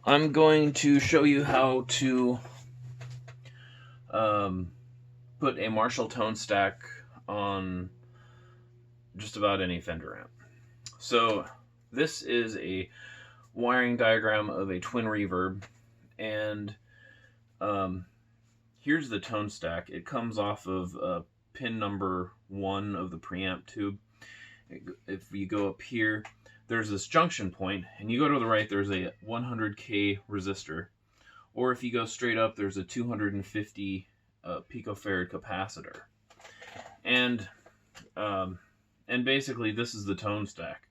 I'm going to show you how to put a Marshall tone stack on just about any Fender amp. So this is a wiring diagram of a Twin Reverb, and here's the tone stack. It comes off of pin number 1 of the preamp tube. If you go up here, there's this junction point, and you go to the right, there's a 100K resistor. Or if you go straight up, there's a 250 picofarad capacitor. And basically, this is the tone stack.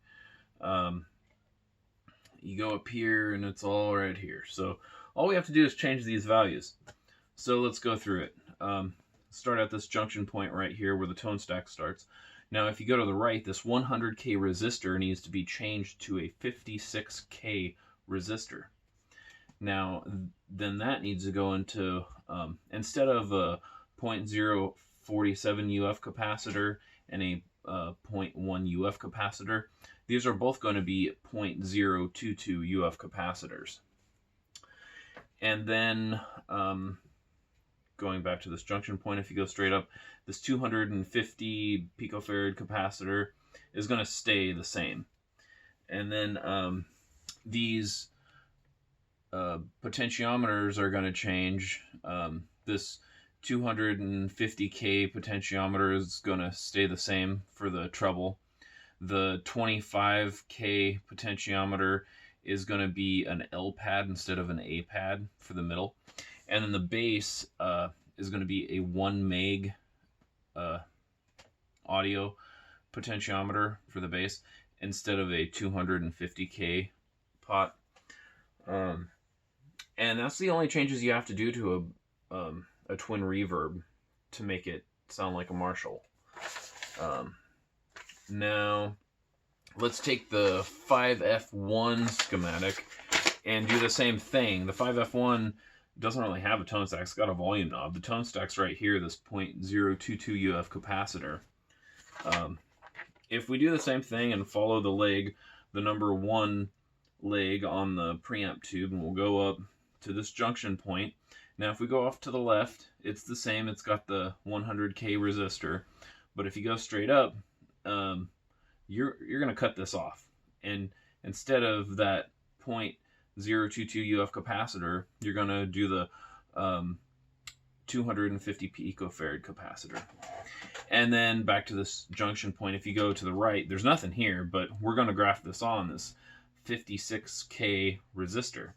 You go up here, and it's all right here. So all we have to do is change these values. So let's go through it. Start at this junction point right here where the tone stack starts. Now, if you go to the right, this 100K resistor needs to be changed to a 56K resistor. Now, then that needs to go into, instead of a 0.047 UF capacitor and a 0.1 UF capacitor, these are both going to be 0.022 UF capacitors. And then, going back to this junction point, if you go straight up, this 250 picofarad capacitor is going to stay the same. And then these potentiometers are going to change. This 250K potentiometer is going to stay the same for the treble. The 25K potentiometer is going to be an L pad instead of an A pad for the middle. And then the bass is going to be a 1 meg audio potentiometer for the bass instead of a 250K pot. And that's the only changes you have to do to a Twin Reverb to make it sound like a Marshall. Now, let's take the 5F1 schematic and do the same thing. The 5F1 doesn't really have a tone stack. It's got a volume knob. The tone stack's right here, this 0.022 UF capacitor. If we do the same thing and follow the leg, the number 1 leg on the preamp tube, and we'll go up to this junction point. Now, if we go off to the left, it's the same. It's got the 100K resistor. But if you go straight up, you're going to cut this off. And instead of that 0.022 UF capacitor, you're going to do the 250 picofarad capacitor. And then back to this junction point, if you go to the right, there's nothing here, but we're going to graph this on this 56K resistor.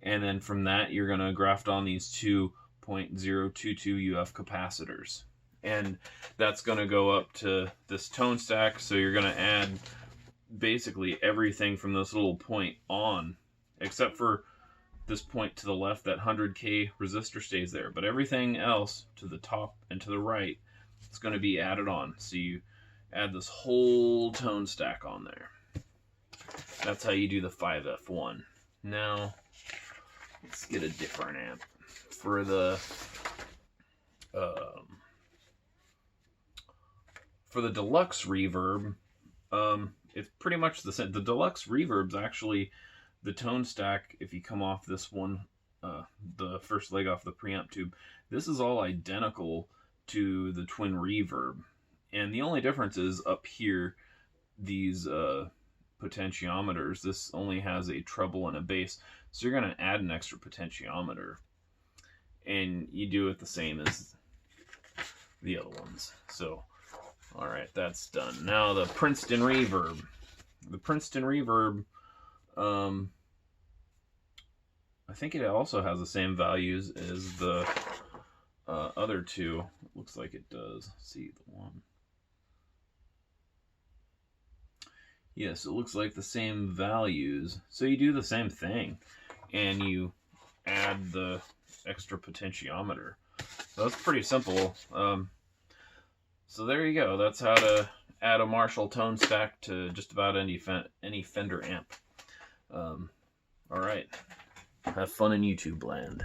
And then from that, you're going to graft on these two 0.022 UF capacitors. And that's going to go up to this tone stack. So you're going to add basically everything from this little point on, except for this point to the left, that 100K resistor stays there. But everything else to the top and to the right, it's going to be added on. So you add this whole tone stack on there. That's how you do the 5F1. Now, let's get a different amp. For the Deluxe Reverb, it's pretty much the same. The Deluxe Reverb's actually the tone stack. If you come off this one, the first leg off the preamp tube, this is all identical to the Twin Reverb. And the only difference is up here, these potentiometers. This only has a treble and a bass. So you're going to add an extra potentiometer. And you do it the same as the other ones. So, alright, that's done. Now the Princeton Reverb. The Princeton Reverb, I think it also has the same values as the other two. It looks like it does. Let's see the one. Yes, it looks like the same values. So you do the same thing, and you add the extra potentiometer. So that's pretty simple. So there you go. That's how to add a Marshall tone stack to just about any Fender amp. All right. Have fun in YouTube land.